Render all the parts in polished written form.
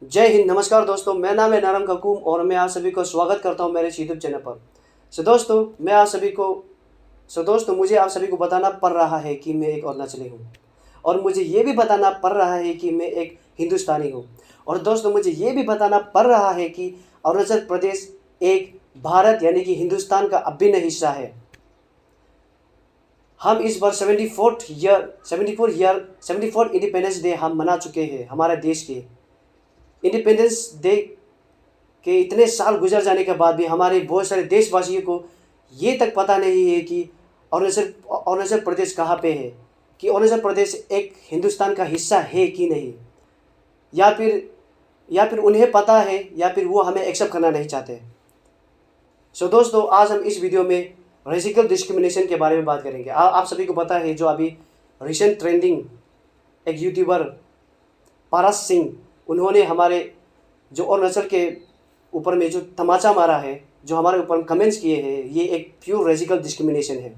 जय हिंद। नमस्कार दोस्तों, मेरा नाम है नाराम ककूम और मैं आप सभी को स्वागत करता हूं मेरे यूट्यूब चैनल पर। दोस्तों मुझे आप सभी को बताना पड़ रहा है कि मैं एक अरुणाचली हूं और मुझे ये भी बताना पड़ रहा है कि मैं एक हिंदुस्तानी हूं। और दोस्तों मुझे ये भी बताना पड़ रहा है कि अरुणाचल प्रदेश एक भारत यानी कि हिंदुस्तान का अभिन्न हिस्सा है। हम इस बार 74 इंडिपेंडेंस डे हम मना चुके हैं। हमारे देश के इंडिपेंडेंस डे के इतने साल गुजर जाने के बाद भी हमारे बहुत सारे देशवासियों को ये तक पता नहीं है कि अरुणाचल प्रदेश कहाँ पे है, कि अरुणाचल प्रदेश एक हिंदुस्तान का हिस्सा है कि नहीं, या फिर उन्हें पता है या फिर वो हमें एक्सेप्ट करना नहीं चाहते। दोस्तों आज हम इस वीडियो में रेसिकल डिस्क्रिमिनेशन के बारे में बात करेंगे। आप सभी को पता है जो अभी रिसेंट ट्रेंडिंग एक यूट्यूबर पारस सिंह, उन्होंने हमारे जो अरुणाचल के ऊपर में जो तमाचा मारा है, जो हमारे ऊपर कमेंट्स किए हैं, ये एक प्योर रेसिकल डिस्क्रिमिनेशन है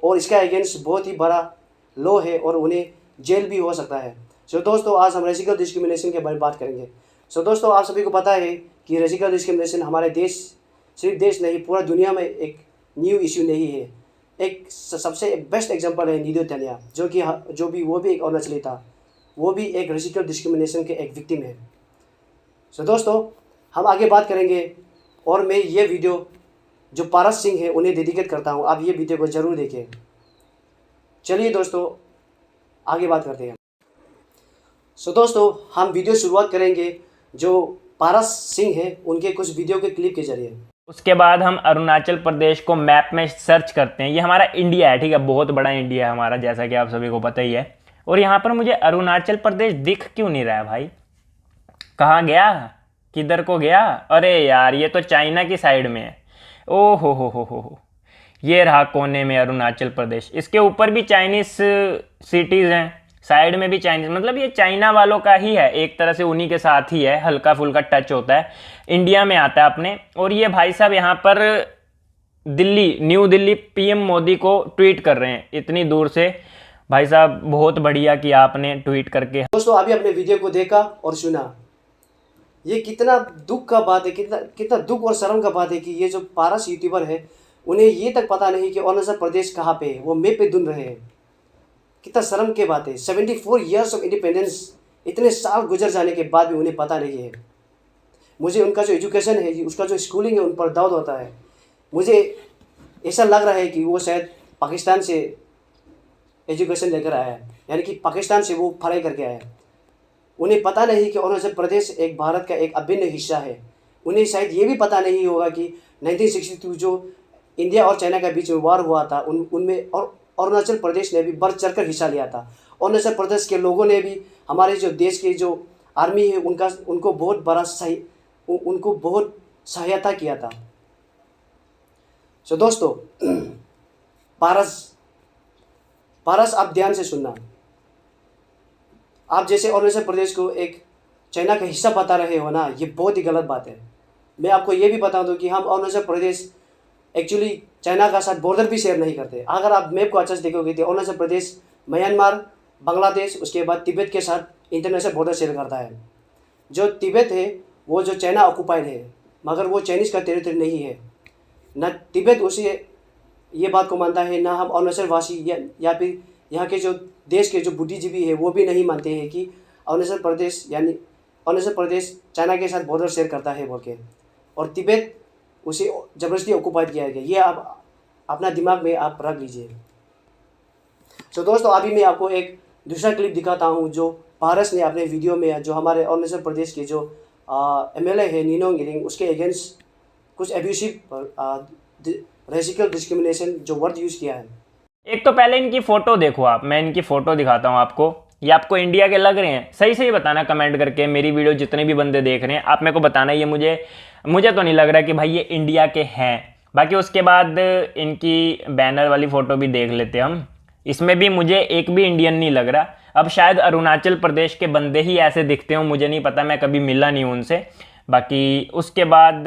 और इसका अगेंस्ट बहुत ही बड़ा लॉ है और उन्हें जेल भी हो सकता है। दोस्तों आज हम रेसिकल डिस्क्रिमिनेशन के बारे में बात करेंगे। दोस्तों आप सभी को पता है कि रेसिकल डिस्क्रिमिनेशन हमारे देश, सिर्फ देश नहीं पूरा दुनिया में एक न्यू इश्यू नहीं है। एक सबसे बेस्ट एग्जांपल है नीदो तनिया, वो भी एक अरुणाचली था, वो भी एक रेसिकल डिस्क्रिमिनेशन के एक विक्टिम है। दोस्तों हम आगे बात करेंगे और मैं ये वीडियो जो पारस सिंह है उन्हें डेडिकेट करता हूँ। आप ये वीडियो को ज़रूर देखें। चलिए दोस्तों आगे बात करते हैं। दोस्तों हम वीडियो शुरुआत करेंगे जो पारस सिंह है उनके कुछ वीडियो के क्लिप के जरिए। उसके बाद हम अरुणाचल प्रदेश को मैप में सर्च करते हैं। ये हमारा इंडिया है, ठीक है, बहुत बड़ा इंडिया है हमारा, जैसा कि आप सभी को पता ही है। और यहाँ पर मुझे अरुणाचल प्रदेश दिख क्यों नहीं रहा है भाई? कहाँ गया, किधर को गया? अरे यार ये तो चाइना की साइड में है। ओ हो, ये रहा कोने में अरुणाचल प्रदेश। इसके ऊपर भी चाइनीज सिटीज़ हैं, साइड में भी चाइनीज, मतलब ये चाइना वालों का ही है एक तरह से, उन्हीं के साथ ही है, हल्का फुल्का टच होता है, इंडिया में आता है अपने। और ये भाई साहब यहाँ पर न्यू दिल्ली पीएम मोदी को ट्वीट कर रहे हैं इतनी दूर से। भाई साहब बहुत बढ़िया कि आपने ट्वीट करके। दोस्तों अभी अपने वीडियो को देखा और सुना, ये कितना दुख का बात है, कितना दुख और शर्म का बात है कि ये जो पारस यूट्यूबर है उन्हें ये तक पता नहीं कि अरुणाचल प्रदेश कहाँ पे है, वो मैप पे ढूंढ रहे हैं। कितना शर्म की बात है। 74 ईयर्स ऑफ इंडिपेंडेंस, इतने साल गुजर जाने के बाद भी उन्हें पता नहीं है। मुझे उनका जो एजुकेशन है, उसका जो स्कूलिंग है, उन पर डाउट होता है। मुझे ऐसा लग रहा है कि वो शायद पाकिस्तान से एजुकेशन लेकर आया है, यानी कि पाकिस्तान से वो पढ़ाई करके आया है। उन्हें पता नहीं कि अरुणाचल प्रदेश एक भारत का एक अभिन्न हिस्सा है। उन्हें शायद ये भी पता नहीं होगा कि 1962 जो इंडिया और चाइना के बीच में वार हुआ था, उनमें और अरुणाचल प्रदेश ने भी बढ़ चढ़कर हिस्सा लिया था। अरुणाचल प्रदेश के लोगों ने भी हमारे जो देश के जो आर्मी है उनको बहुत सहायता किया था। दोस्तों पारस आप ध्यान से सुनना। आप जैसे अरुणाचल प्रदेश को एक चाइना का हिस्सा बता रहे हो ना, ये बहुत ही गलत बात है। मैं आपको ये भी बता दूं कि हम अरुणाचल प्रदेश एक्चुअली चाइना का साथ बॉर्डर भी शेयर नहीं करते। अगर आप मैप को अच्छे से देखोगे तो अरुणाचल प्रदेश म्यांमार, बांग्लादेश, उसके बाद तिब्बत के साथ इंटरनेशनल बॉर्डर शेयर करता है। जो तिब्बत है वो जो चाइना ऑक्यूपाइड है, मगर वो चाइनीज़ का टेरिटरी नहीं है। न तिब्बत उसे ये बात को मानता है, ना हम अरुणाचल वासी या फिर यहाँ के जो देश के जो बुद्धिजीवी है वो भी नहीं मानते हैं कि अरुणाचल प्रदेश चाइना के साथ बॉर्डर शेयर करता है बोल के। और तिब्बत उसे ज़बरदस्ती ऑक्यूपाइड किया गया। ये आप अपना दिमाग में आप रख लीजिए। दोस्तों अभी मैं आपको एक दूसरा क्लिप दिखाता हूँ जो पारस ने अपने वीडियो में, जो हमारे अरुणाचल प्रदेश के जो MLA है निनोंग इरिंग, उसके अगेंस्ट कुछ एब्यूसिव रेसिकल डिस्क्रिमिनेशन जो वर्ड यूज़ किया है। एक तो पहले इनकी फोटो देखो आप, मैं इनकी फोटो दिखाता हूँ आपको। ये आपको इंडिया के लग रहे हैं? सही सही बताना कमेंट करके। मेरी वीडियो जितने भी बंदे देख रहे हैं आप मेरे को बताना, ये मुझे तो नहीं लग रहा कि भाई ये इंडिया के हैं। बाकी उसके बाद इनकी बैनर वाली फ़ोटो भी देख लेते हम। इसमें भी मुझे एक भी इंडियन नहीं लग रहा। अब शायद अरुणाचल प्रदेश के बंदे ही ऐसे दिखते हो, मुझे नहीं पता, मैं कभी मिला नहीं हूँ उनसे। बाकी उसके बाद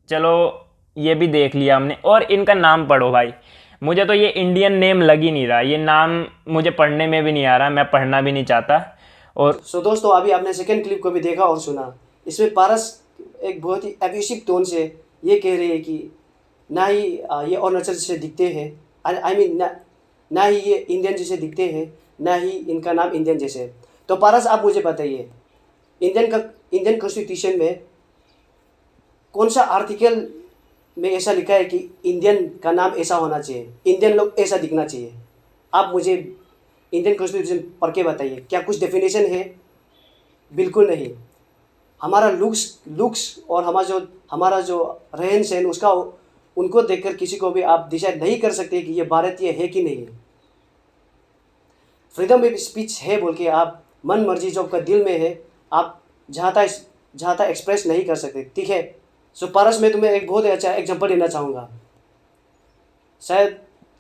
चलो ये भी देख लिया हमने। और इनका नाम पढ़ो भाई, मुझे तो ये इंडियन नेम लग ही नहीं रहा। ये नाम मुझे पढ़ने में भी नहीं आ रहा, मैं पढ़ना भी नहीं चाहता। और सो दोस्तों अभी आपने सेकंड क्लिप को भी देखा और सुना। इसमें पारस एक बहुत ही एब्यूसिव टोन से ये कह रही है कि ना ही ये अरुणाचल जैसे दिखते हैं, आई मीन ना ही ये इंडियन जैसे दिखते हैं, ना ही इनका नाम इंडियन जैसे। तो पारस आप मुझे बताइए, इंडियन कॉन्स्टिट्यूशन में कौन सा आर्टिकल में ऐसा लिखा है कि इंडियन का नाम ऐसा होना चाहिए, इंडियन लोग ऐसा दिखना चाहिए? आप मुझे इंडियन कॉन्स्टिट्यूशन पढ़ के बताइए, क्या कुछ डेफिनेशन है? बिल्कुल नहीं। हमारा लुक्स और हमारा जो रहन सहन उसका उनको देखकर किसी को भी आप डिसाइड नहीं कर सकते कि ये भारतीय है कि नहीं है। फ्रीडम ऑफ स्पीच है बोल के आप मन मर्जी जो आपका दिल में है आप जहाँ तक एक्सप्रेस नहीं कर सकते, ठीक है। सो पारस मैं तुम्हें एक बहुत ही अच्छा एग्जांपल देना चाहूँगा। शायद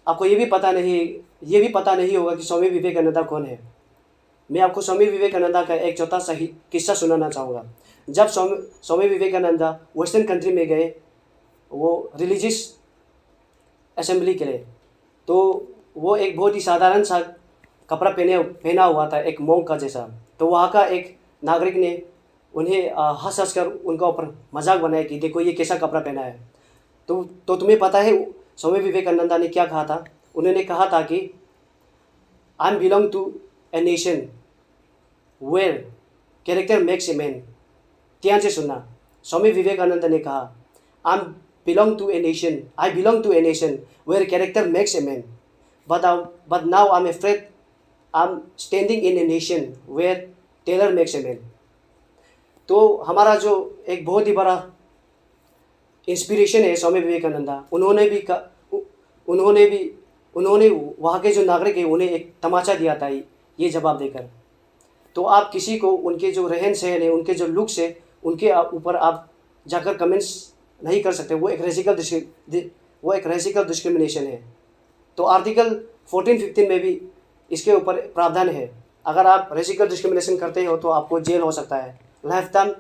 आपको ये भी पता नहीं होगा कि स्वामी विवेकानंद कौन है। मैं आपको स्वामी विवेकानंद का एक छोटा सा ही किस्सा सुनाना चाहूँगा। जब स्वामी विवेकानंद वेस्टर्न कंट्री में गए वो रिलीजियस असेंबली के लिए, तो वो एक बहुत ही साधारण सा कपड़ा पहना हुआ था, एक मोंक का जैसा। तो वहाँ का एक नागरिक ने उन्हें हंस कर उनका ऊपर मजाक बनाया कि देखो ये कैसा कपड़ा पहना है। तो तुम्हें पता है स्वामी विवेकानंद ने क्या कहा था? उन्होंने कहा था कि I am belong to a nation where character makes a man. ध्यान से सुनना, स्वामी विवेकानंद ने कहा I belong to a nation where character makes a man, but now I am afraid I am standing in a nation where tailor makes a man. तो हमारा जो एक बहुत ही बड़ा इंस्पिरेशन है स्वामी विवेकानंद, उन्होंने वहाँ के जो नागरिक है उन्हें एक तमाचा दिया था ये जवाब देकर। तो आप किसी को उनके जो रहन सहन है, उनके जो लुक्स है, उनके ऊपर आप जाकर कमेंट्स नहीं कर सकते। वो एक रेसिकल डिस्क्रिमिनेशन है। तो आर्टिकल 14-15 में भी इसके ऊपर प्रावधान है। अगर आप रेसिकल डिस्क्रिमिनेशन करते हो तो आपको जेल हो सकता है, लाइफ टाइम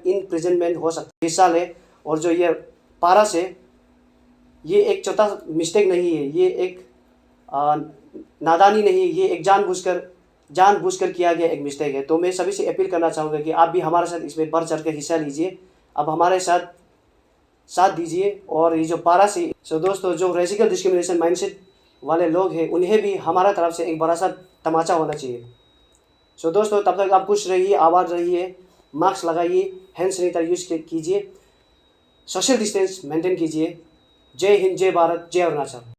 इम्प्रिजनमेंट हो सकता है, 20 साल है। और जो ये पारस है ये एक छोटा मिस्टेक नहीं है, ये एक नादानी नहीं है, ये एक जानबूझकर किया गया एक मिस्टेक है। तो मैं सभी से अपील करना चाहूँगा कि आप भी हमारे साथ इसमें बढ़ चढ़ कर हिस्सा लीजिए, अब हमारे साथ दीजिए। और ये जो पारस है, सो दोस्तों जो रेसिकल डिस्क्रिमिनेशन माइंडसेट वाले लोग हैं उन्हें भी हमारा तरफ से एक बड़ा सा तमाचा होना चाहिए। सो दोस्तों तब तक आप खुश रहिए, आबाद रहिए, मास्क लगाइए, हैंड सैनिटाइजर यूज कीजिए, सोशल डिस्टेंस मेंटेन कीजिए। जय हिंद, जय भारत, जय अरुणाचल।